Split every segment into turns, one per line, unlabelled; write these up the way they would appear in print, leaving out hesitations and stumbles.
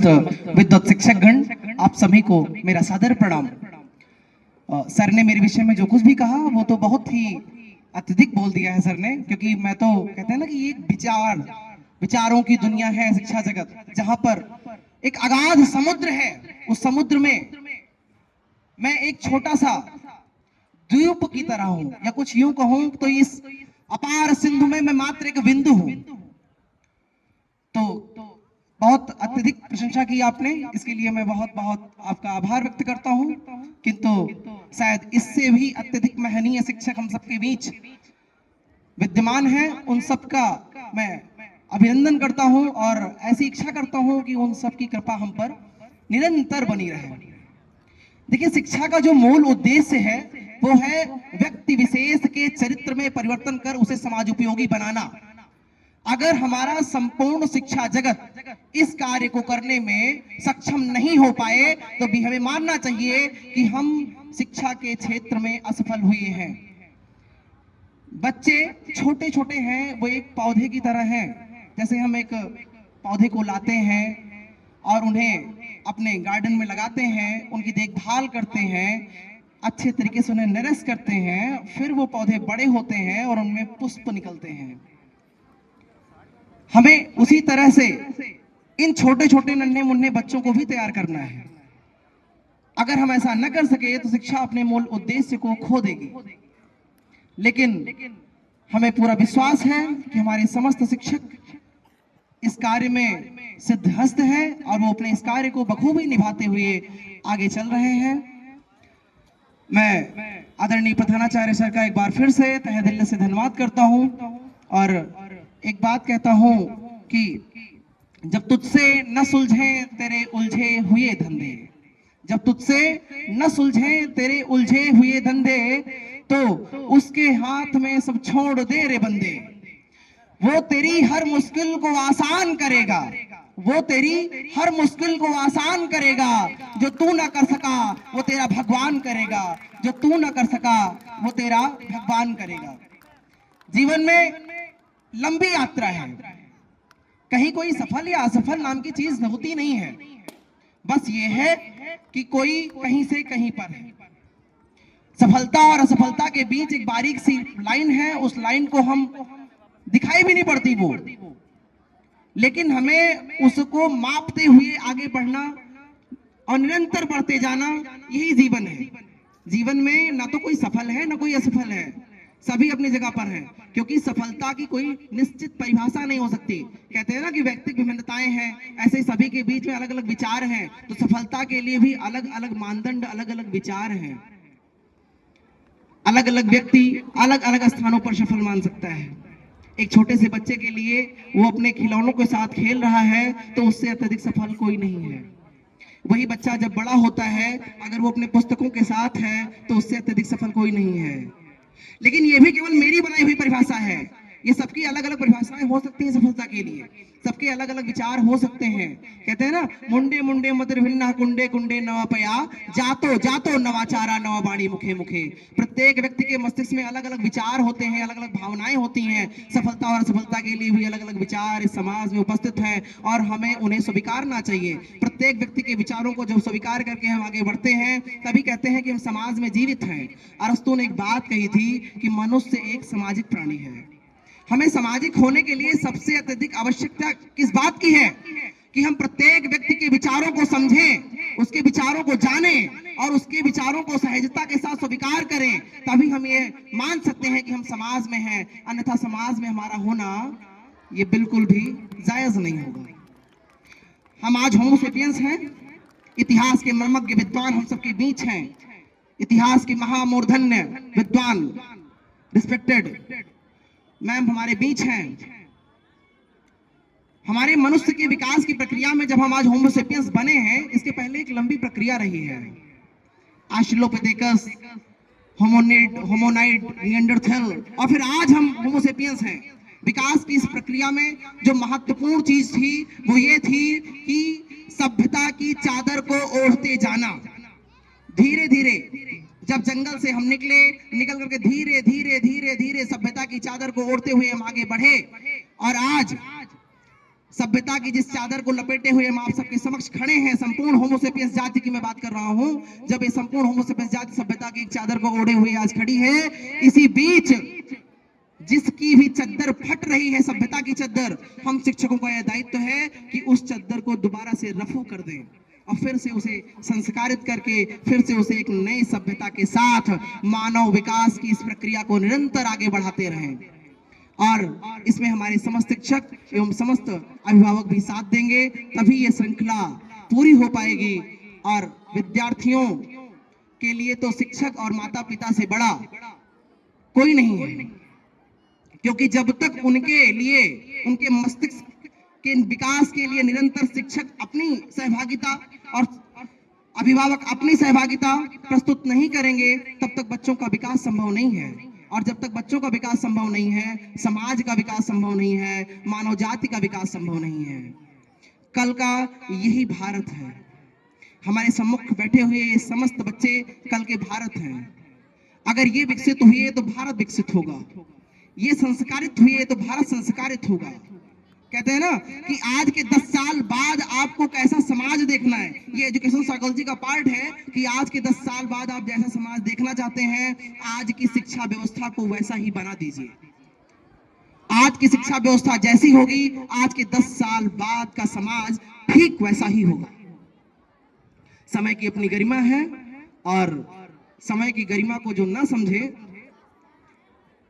समस्त विद्वत शिक्षकगण, आप सभी को मेरा सादर प्रणाम। सर ने मेरे विषय में जो कुछ भी कहा वो तो बहुत ही अत्यधिक बोल दिया है सर ने, क्योंकि मैं तो कहते हैं ना कि एक विचारों की दुनिया है शिक्षा जगत, जहां पर एक अगाध समुद्र है। उस समुद्र में मैं एक छोटा सा द्वीप की तरह हूं, या कुछ यूं कहूं तो इस अपार सिंधु में मैं मात्र एक बिंदु हूं। तो बहुत अत्यधिक प्रशंसा की आपने, इसके लिए मैं बहुत बहुत आपका आभार व्यक्त करता हूं। किंतु शायद इससे भी अत्यधिक महनीय शिक्षक हम सबके बीच विद्यमान हैं, उन सबका मैं अभिनंदन करता हूं और ऐसी इच्छा करता हूं कि उन सब की कृपा हम पर निरंतर बनी रहे। देखिए, शिक्षा का जो मूल उद्देश्य है वो है व्यक्ति विशेष के चरित्र में परिवर्तन कर उसे समाज उपयोगी बनाना। अगर हमारा संपूर्ण शिक्षा जगत इस कार्य को करने में सक्षम नहीं हो पाए तो भी हमें मानना चाहिए कि हम शिक्षा के क्षेत्र में असफल हुए हैं। बच्चे छोटे छोटे हैं, वो एक पौधे की तरह हैं। जैसे हम एक पौधे को लाते हैं और उन्हें अपने गार्डन में लगाते हैं, उनकी देखभाल करते हैं, अच्छे तरीके से उन्हें नरिश करते हैं, फिर वो पौधे बड़े होते हैं और उनमें पुष्प निकलते हैं। हमें उसी तरह से इन छोटे छोटे नन्हे मुन्ने बच्चों को भी तैयार करना है। अगर हम ऐसा न कर सके तो शिक्षा अपने मूल उद्देश्य को खो देगी। लेकिन हमें पूरा विश्वास है कि हमारे समस्त शिक्षक इस कार्य में सिद्धहस्त हैं और वो अपने इस कार्य को बखूबी निभाते हुए आगे चल रहे हैं। मैं आदरणीय प्रधानाचार्य सर का एक बार फिर से तहे दिल से धन्यवाद करता हूं और एक बात कहता हूं कि जब तुझसे न सुलझे तेरे उलझे हुए धंधे, जब तुझसे न सुलझे तेरे उलझे हुए धंधे, तो उसके हाथ में सब छोड़ दे रे बंदे। वो तेरी हर मुश्किल को आसान करेगा, वो तेरी हर मुश्किल को आसान करेगा। जो तू ना कर सका वो तेरा भगवान करेगा, जो तू ना कर सका वो तेरा भगवान करेगा। जीवन में लंबी यात्रा है, कहीं कोई सफल या असफल नाम की चीज होती नहीं है। बस ये है कि कोई कहीं से कहीं पर है। सफलता और असफलता के बीच एक बारीक सी लाइन है, उस लाइन को हम दिखाई भी नहीं पड़ती वो, लेकिन हमें उसको मापते हुए आगे बढ़ना और निरंतर बढ़ते जाना, यही जीवन है। जीवन में ना तो कोई सफल है ना कोई असफल है, सभी अपनी जगह पर हैं, क्योंकि सफलता की कोई निश्चित परिभाषा नहीं हो सकती। कहते हैं ना कि व्यक्तिगत विभिन्नताएं हैं, ऐसे ही सभी के बीच में अलग अलग विचार हैं, तो सफलता के लिए भी अलग अलग मानदंड, अलग अलग विचार हैं। अलग अलग व्यक्ति अलग अलग स्थानों पर सफल मान सकता है। एक छोटे से बच्चे के लिए वो अपने खिलौनों के साथ खेल रहा है तो उससे अत्यधिक सफल कोई नहीं है। वही बच्चा जब बड़ा होता है, अगर वो अपने पुस्तकों के साथ है तो उससे अत्यधिक सफल कोई नहीं है। लेकिन ये भी केवल मेरी बनाई हुई परिभाषा है, ये सबकी अलग अलग परिभाषाएं हो सकती हैं सफलता के लिए, सबके अलग अलग विचार हो सकते हैं। कहते हैं ना, मुंडे मुंडे मदर भिन्ना कुंडे कुंडे नवा पया, जातो जातो नवाचारा नवा बाणी मुखे मुखे। प्रत्येक व्यक्ति के मस्तिष्क में अलग अलग विचार होते हैं, अलग अलग भावनाएं होती हैं। सफलता और असफलता के लिए भी अलग अलग विचार इस समाज में उपस्थित हैं और हमें उन्हें स्वीकारना चाहिए। प्रत्येक व्यक्ति के विचारों को जब स्वीकार करके हम आगे बढ़ते हैं तभी कहते हैं कि हम समाज में जीवित हैं। अरस्तु ने एक बात कही थी कि मनुष्य एक सामाजिक प्राणी है। हमें सामाजिक होने के लिए सबसे अत्यधिक आवश्यकता किस बात की है कि हम प्रत्येक व्यक्ति के विचारों को समझें, उसके विचारों को जानें और उसके विचारों को सहजता के साथ स्वीकार करें। तभी हम ये मान सकते हैं कि हम समाज में हैं, अन्यथा समाज में हमारा होना ये बिल्कुल भी जायज नहीं होगा। हम आज होमो सेपियंस हैं, इतिहास के मर्मज्ञ विद्वान हम सबके बीच हैं। इतिहास के महामूर्धन्य विद्वान रिस्पेक्टेड मैम हमारे बीच हैं। हमारे मनुष्य के विकास की प्रक्रिया में जब हम आज होमो सेपियंस बने हैं, इसके पहले एक लंबी प्रक्रिया रही है। ऑस्ट्रेलोपिथेकस, होमोनिड, होमोनाइड, निएंडरथल और फिर आज हम होमो सेपियंस हैं। विकास की इस प्रक्रिया में जो महत्वपूर्ण चीज थी वो ये थी कि सभ्यता की चादर को ओढ़ते जाना। धीरे धीरे जब जंगल से हम निकल करके धीरे धीरे धीरे धीरे सभ्यता की चादर को ओढ़ते हुए हम आगे बढ़े और आज सभ्यता की जिस चादर को लपेटे हुए हम आप सबके समक्ष खड़े हैं, संपूर्ण होमोसेपियंस जाति की मैं बात कर रहा हूं, जब ये संपूर्ण होमोसेपियंस जाति सभ्यता की एक चादर को ओढ़े हुए आज खड़ी है, इसी बीच जिसकी भी चद्दर फट रही है, सभ्यता की चद्दर, हम शिक्षकों का यह दायित्व है कि उस चद्दर को दोबारा से रफू कर दें और फिर से उसे संस्कारित करके फिर से उसे एक नई सभ्यता के साथ मानव विकास की इस प्रक्रिया को निरंतर आगे बढ़ाते रहें। और इसमें हमारे समस्त शिक्षक एवं समस्त अभिभावक भी साथ देंगे, तभी ये श्रृंखला पूरी हो पाएगी। और विद्यार्थियों के लिए तो शिक्षक और माता पिता से बड़ा कोई नहीं है, क्योंकि जब तक उनके लिए, उनके मस्तिष्क के विकास के लिए निरंतर शिक्षक अपनी सहभागिता और अभिभावक अपनी सहभागिता प्रस्तुत नहीं करेंगे, तब तक बच्चों का विकास संभव नहीं है। और जब तक बच्चों का विकास संभव नहीं है, समाज का विकास संभव नहीं है, मानव जाति का विकास संभव नहीं है। कल का यही भारत है। हमारे सम्मुख बैठे हुए ये समस्त बच्चे कल के भारत हैं। अगर ये विकसित हुए तो भारत विकसित होगा, ये संस्कारित हुए तो भारत संस्कारित होगा। कहते हैं ना कि आज के 10 साल बाद आपको कैसा समाज देखना है, ये एजुकेशन साइकोलॉजी का पार्ट है कि आज के 10 साल बाद आप जैसा समाज देखना चाहते हैं, आज की शिक्षा व्यवस्था को वैसा ही बना दीजिए। आज की शिक्षा व्यवस्था जैसी होगी, आज के 10 साल बाद का समाज ठीक वैसा ही होगा। समय की अपनी गरिमा है और समय की गरिमा को जो ना समझे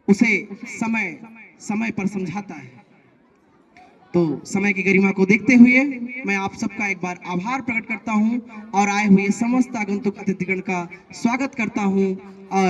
उसे समय समय पर समझाता है। तो समय की गरिमा को देखते हुए मैं आप सबका एक बार आभार प्रकट करता हूं और आए हुए समस्त आगंतुक अतिथिगण का स्वागत करता हूं। और